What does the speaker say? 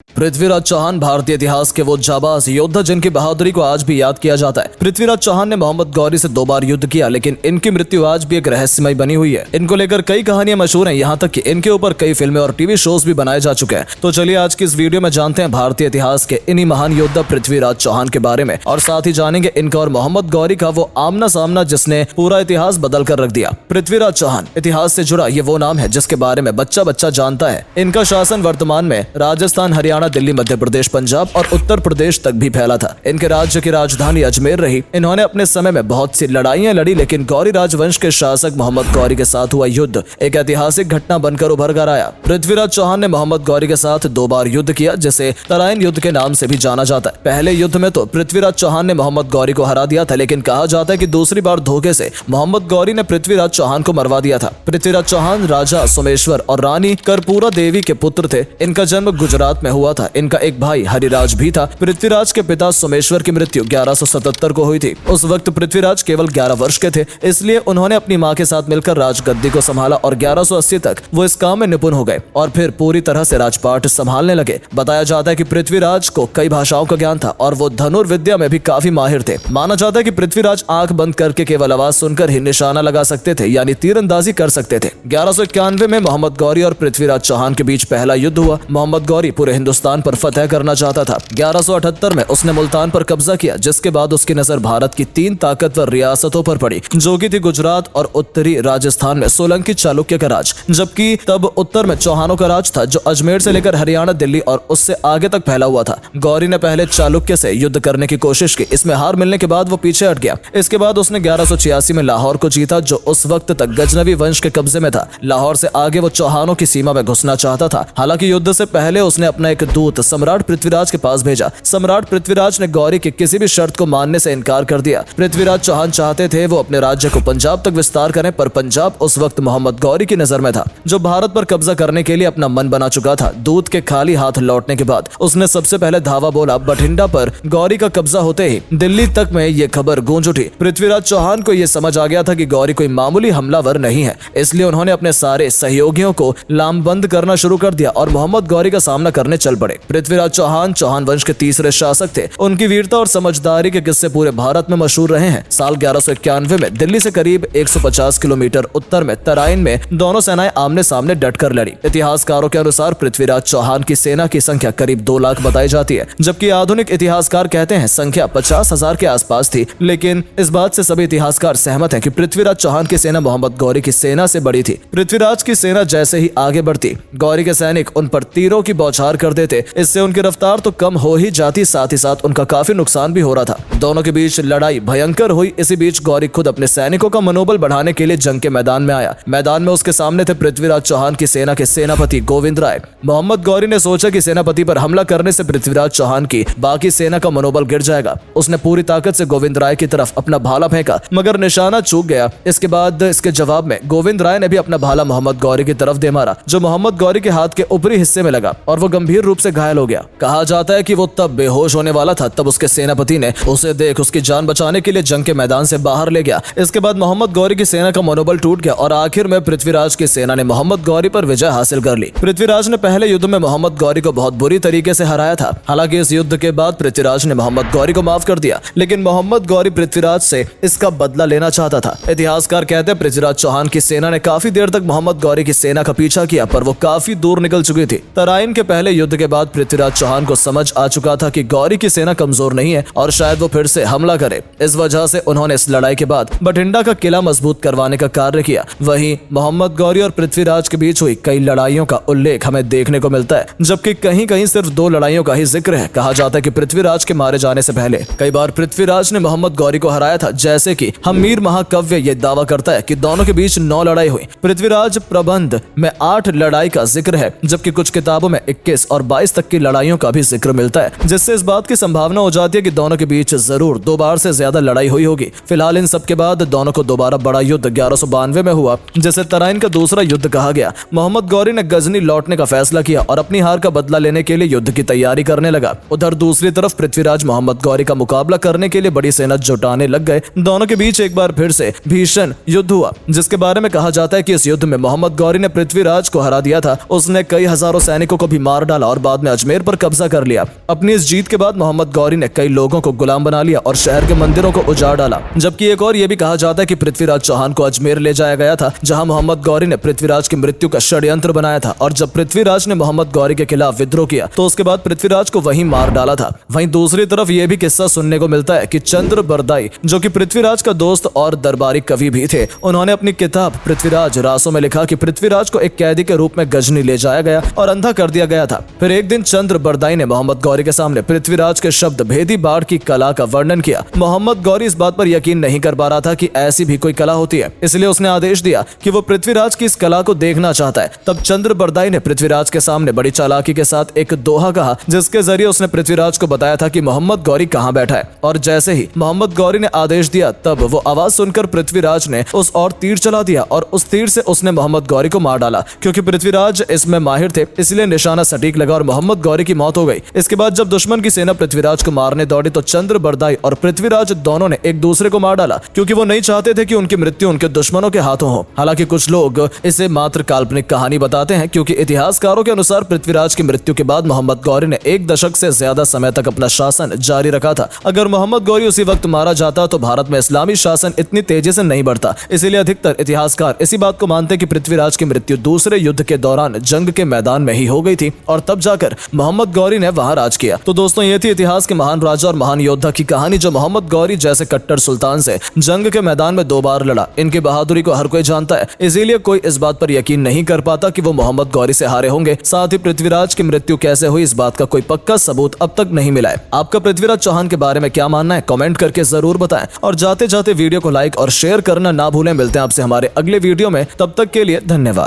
पृथ्वीराज चौहान भारतीय इतिहास के वो जाबाज योद्धा जिनकी बहादुरी को आज भी याद किया जाता है। पृथ्वीराज चौहान ने मोहम्मद गौरी से 2 बार युद्ध किया, लेकिन इनकी मृत्यु आज भी एक रहस्यमय बनी हुई है। इनको लेकर कई कहानियां मशहूर हैं, यहाँ तक कि इनके ऊपर कई फिल्में और टीवी शोज भी बनाए जा चुके हैं। तो चलिए आज की इस वीडियो में जानते हैं भारतीय इतिहास के इन्हीं महान योद्धा पृथ्वीराज चौहान के बारे में, और साथ ही जानेंगे इनका और मोहम्मद गौरी का वो आमना सामना जिसने पूरा इतिहास बदल कर रख दिया। पृथ्वीराज चौहान इतिहास से जुड़ा ये वो नाम है जिसके बारे में बच्चा बच्चा जानता है। इनका शासन वर्तमान में राजस्थान, हरियाणा, दिल्ली, मध्य प्रदेश, पंजाब और उत्तर प्रदेश तक भी फैला था। इनके राज्य की राजधानी अजमेर रही। इन्होंने अपने समय में बहुत सी लड़ाइयां लड़ी, लेकिन गौरी राजवंश के शासक मोहम्मद गौरी के साथ हुआ युद्ध एक ऐतिहासिक घटना बनकर उभर कर आया। पृथ्वीराज चौहान ने मोहम्मद गौरी के साथ 2 बार युद्ध किया, जिसे तराइन युद्ध के नाम से भी जाना जाता है। पहले युद्ध में तो पृथ्वीराज चौहान ने मोहम्मद गौरी को हरा दिया था, लेकिन कहा जाता है कि दूसरी बार धोखे से मोहम्मद गौरी ने पृथ्वीराज चौहान को मरवा दिया था। पृथ्वीराज चौहान राजा सोमेश्वर और रानी कर्पूरा देवी के पुत्र थे। इनका जन्म गुजरात में हुआ था। इनका एक भाई हरिराज भी था। पृथ्वीराज के पिता सोमेश्वर की मृत्यु 1177 को हुई थी। उस वक्त पृथ्वीराज केवल 11 वर्ष के थे, इसलिए उन्होंने अपनी मां के साथ मिलकर राजगद्दी को संभाला और 1180 तक वो इस काम में निपुण हो गए और फिर पूरी तरह से राजपाट संभालने लगे। बताया जाता है कि पृथ्वीराज को कई भाषाओं का ज्ञान था और वो धनुर्विद्या में भी काफी माहिर थे। माना जाता है कि पृथ्वीराज आंख बंद करके केवल आवाज सुनकर ही निशाना लगा सकते थे, यानी तीरंदाजी कर सकते थे। 1191 में मोहम्मद गौरी और पृथ्वीराज चौहान के बीच पहला युद्ध हुआ। मोहम्मद गौरी पूरे हिंदुस्तान पर फतह करना चाहता था। 1178 में उसने मुल्तान पर कब्जा किया, जिसके बाद उसकी नजर भारत की 3 ताकतवर रियासतों पर पड़ी, जो कि थी गुजरात और उत्तरी राजस्थान में सोलंकी चालुक्य का राज, जबकि तब उत्तर में चौहानों का राज था, जो अजमेर से लेकर हरियाणा, दिल्ली और उससे आगे तक फैला हुआ था। गौरी ने पहले चालुक्य से युद्ध करने की कोशिश की। इसमें हार मिलने के बाद वो पीछे हट गया। इसके बाद उसने 1186 में लाहौर को जीता, जो उस वक्त तक गजनवी वंश के कब्जे में था। लाहौर से आगे वो चौहानों की सीमा में घुसना चाहता था। हालांकि युद्ध से पहले उसने अपना एक दूत सम्राट पृथ्वीराज के पास भेजा। सम्राट पृथ्वीराज ने गौरी की किसी भी शर्त को मानने से इनकार कर दिया। पृथ्वीराज चौहान चाहते थे वो अपने राज्य को पंजाब तक विस्तार करें, पर पंजाब उस वक्त मोहम्मद गौरी की नजर में था, जो भारत पर कब्जा करने के लिए अपना मन बना चुका था। दूत के खाली हाथ लौटने के बाद उसने सबसे पहले धावा बोला। बठिंडा पर गौरी का कब्जा होते ही दिल्ली तक में ये खबर गूंज उठी। पृथ्वीराज चौहान को यह समझ आ गया था कि गौरी कोई मामूली हमलावर नहीं है, इसलिए उन्होंने अपने सारे सहयोगियों को लामबंद करना शुरू कर दिया और मोहम्मद गौरी का सामना करने चल पड़े। पृथ्वीराज चौहान चौहान वंश के तीसरे शासक थे। उनकी वीरता और समझदारी के किस्से पूरे भारत में मशहूर रहे हैं। साल 1191 में दिल्ली से करीब 150 किलोमीटर उत्तर में तराइन में दोनों सेनाएं आमने सामने डटकर लड़ी। इतिहासकारों के अनुसार पृथ्वीराज चौहान की सेना की संख्या करीब 2 लाख बताई जाती है, जबकि आधुनिक इतिहासकार कहते हैं संख्या 50,000 के आसपास थी। लेकिन इस बात से सभी इतिहासकार सहमत हैं कि पृथ्वीराज चौहान की सेना मोहम्मद गौरी की सेना से बड़ी थी। पृथ्वीराज की सेना जैसे ही आगे बढ़ती, गौरी के सैनिक उन पर तीरों की बौछार कर देते। इससे उनकी रफ्तार तो कम हो ही जाती, साथ ही साथ उनका काफी नुकसान भी हो रहा था। दोनों के बीच लड़ाई भयंकर हुई। इसी बीच गौरी खुद अपने सैनिकों का मनोबल बढ़ाने के लिए जंग के मैदान में आया। मैदान में उसके सामने थे पृथ्वीराज चौहान की सेना के सेनापति गोविंद राय। मोहम्मद गौरी ने सोचा कि सेनापति पर हमला करने से पृथ्वीराज चौहान की बाकी सेना का मनोबल गिर जाएगा। उसने पूरी ताकत से गोविंद राय की तरफ अपना भाला फेंका, मगर निशाना चूक गया। इसके बाद इसके जवाब में गोविंद राय ने भी अपना भाला मोहम्मद गौरी की तरफ दे मारा, जो मोहम्मद गौरी के हाथ के ऊपरी हिस्से में लगा और वो गंभीर रूप से घायल हो गया। कहा जाता है कि वो तब बेहोश होने वाला था, तब उसके सेनापति ने उसे देख उसकी जान बचाने के लिए जंग के मैदान से बाहर ले गया। इसके बाद मोहम्मद गौरी की सेना का मनोबल टूट गया और आखिर में पृथ्वीराज की सेना ने मोहम्मद गौरी पर विजय हासिल कर ली। पृथ्वीराज ने पहले युद्ध में मोहम्मद गौरी को बहुत बुरी तरीके से हराया था। हालांकि इस युद्ध के बाद पृथ्वीराज ने मोहम्मद गौरी को माफ कर दिया, लेकिन मोहम्मद गौरी पृथ्वीराज से इसका बदला लेना चाहता था। इतिहासकार कहते हैं पृथ्वीराज चौहान की सेना ने काफी देर तक मोहम्मद गौरी की सेना का पीछा किया, पर वो काफी दूर निकल चुकी थी। तराइन के पहले युद्ध के बाद पृथ्वीराज चौहान को समझ आ चुका था कि गौरी की सेना कमजोर नहीं है और शायद वो फिर से हमला करे। इस वजह से उन्होंने इस लड़ाई के बाद बठिंडा का किला मजबूत करवाने का कार्य किया। वहीं मोहम्मद गौरी और पृथ्वीराज के बीच हुई कई लड़ाइयों का उल्लेख हमें देखने को मिलता है, जबकि कहीं कहीं सिर्फ 2 लड़ाइयों का ही जिक्र है। कहा जाता है कि पृथ्वीराज के मारे जाने से पहले कई बार पृथ्वीराज ने मोहम्मद गौरी को हराया था, जैसे कि हमीर महाकाव्य ये दावा करता है कि दोनों के बीच 9 लड़ाई हुई। पृथ्वीराज प्रबंध में 8 लड़ाई का जिक्र है, जबकि कुछ किताबों में 21 और 22 तक की लड़ाइयों का भी जिक्र मिलता है, जिससे इस बात की संभावना हो जाती है कि दोनों के बीच जरूर 2 बार से ज्यादा लड़ाई हुई होगी। फिलहाल इन सब के बाद दोनों को दोबारा बड़ा युद्ध 1192 में हुआ, जिसे तराइन का दूसरा युद्ध कहा गया। मोहम्मद गौरी ने गजनी लौटने का फैसला किया और अपनी हार का बदला लेने के लिए युद्ध की तैयारी करने लगा। उधर दूसरी तरफ पृथ्वीराज मोहम्मद गौरी का मुकाबला करने के लिए बड़ी सेना जुटाने लग गए। दोनों के बीच एक बार फिर से भीषण युद्ध हुआ, जिसके बारे में कहा जाता है कि इस युद्ध में मोहम्मद गौरी ने पृथ्वीराज को हरा दिया था। उसने कई हजारों सैनिकों को भी मार डाला और बाद में अजमेर पर कब्जा कर लिया। अपनी इस जीत के बाद मोहम्मद गौरी ने कई लोगों को गुलाम बना लिया और शहर के मंदिरों को उजाड़ डाला। जबकि एक और ये भी कहा जाता है कि पृथ्वीराज चौहान को अजमेर ले जाया गया था, जहां मोहम्मद गौरी ने पृथ्वीराज की मृत्यु का षड्यंत्र बनाया था। और जब पृथ्वीराज ने मोहम्मद गौरी के खिलाफ विद्रोह किया तो उसके बाद पृथ्वीराज को वहीं मार डाला था। वहीं दूसरी तरफ यह भी किस्सा सुनने को मिलता है कि चंद्र बरदाई, जो कि पृथ्वीराज का दोस्त और दरबारी कवि भी थे, उन्होंने अपनी किताब पृथ्वीराज रासों में लिखा कि पृथ्वीराज को एक कैदी के रूप में गजनी ले जाया गया और अंधा कर दिया गया था। फिर एक दिन चंद्र बरदाई ने मोहम्मद गौरी के सामने पृथ्वीराज के शब्द भेदी बाढ़ की कला का वर्णन किया। मोहम्मद गौरी इस बात पर यकीन नहीं कर पा रहा था कि ऐसी भी कोई कला होती है, इसलिए उसने आदेश दिया कि वो पृथ्वीराज की इस कला को देखना चाहता है। तब चंद्र बरदाई ने पृथ्वीराज के सामने बड़ी चालाकी के साथ एक दोहा कहा, जिसके जरिए उसने पृथ्वीराज को बताया था कि मोहम्मद गौरी कहां बैठा है। और जैसे ही मोहम्मद गौरी ने आदेश दिया, तब वो आवाज सुनकर पृथ्वीराज ने उस और तीर चला दिया और उस तीर से उसने मोहम्मद गौरी को मार डाला। क्योंकि पृथ्वीराज इसमें माहिर थे, इसलिए निशाना सटीक लगा और मोहम्मद गौरी की मौत हो गई। इसके बाद जब दुश्मन की सेना पृथ्वीराज को मारने दौड़ी तो चंद्र बरदाई और पृथ्वीराज दोनों ने एक दूसरे को मार डाला, क्योंकि वो नहीं चाहते थे कि उनकी मृत्यु उनके दुश्मनों के हाथों हो। हालांकि कुछ लोग इसे मात्र काल्पनिक कहानी बताते हैं, क्योंकि इतिहासकारों के अनुसार पृथ्वीराज की मृत्यु के बाद मोहम्मद गौरी ने 1 दशक से ज्यादा समय तक अपना शासन जारी रखा था। अगर मोहम्मद गौरी उसी वक्त मारा जाता तो भारत में इस्लामी शासन इतनी तेजी से नहीं बढ़ता। इसीलिए अधिकतर इतिहासकार इसी बात को मानते हैं कि पृथ्वीराज की मृत्यु दूसरे युद्ध के दौरान जंग के मैदान में ही हो गई थी और तब जाकर मोहम्मद गौरी ने वहां राज किया। तो दोस्तों, ये थी इतिहास के महान राजा और महान योद्धा की कहानी, जो मोहम्मद गौरी जैसे कट्टर सुल्तान से जंग के मैदान में 2 बार लड़ा। इनकी बहादुरी को हर कोई जानता है, इसीलिए कोई इस बात पर यकीन नहीं कर पाता कि वो मोहम्मद गौरी से हारे होंगे। साथ ही पृथ्वीराज की मृत्यु कैसे हुई, इस बात का कोई पक्का सबूत अब तक नहीं मिला है। आपका पृथ्वीराज चौहान के बारे में क्या मानना है, कमेंट करके जरूर बताएं और जाते जाते वीडियो को लाइक और शेयर करना ना भूलें। मिलते हैं आपसे हमारे अगले वीडियो में, तब तक के लिए धन्यवाद।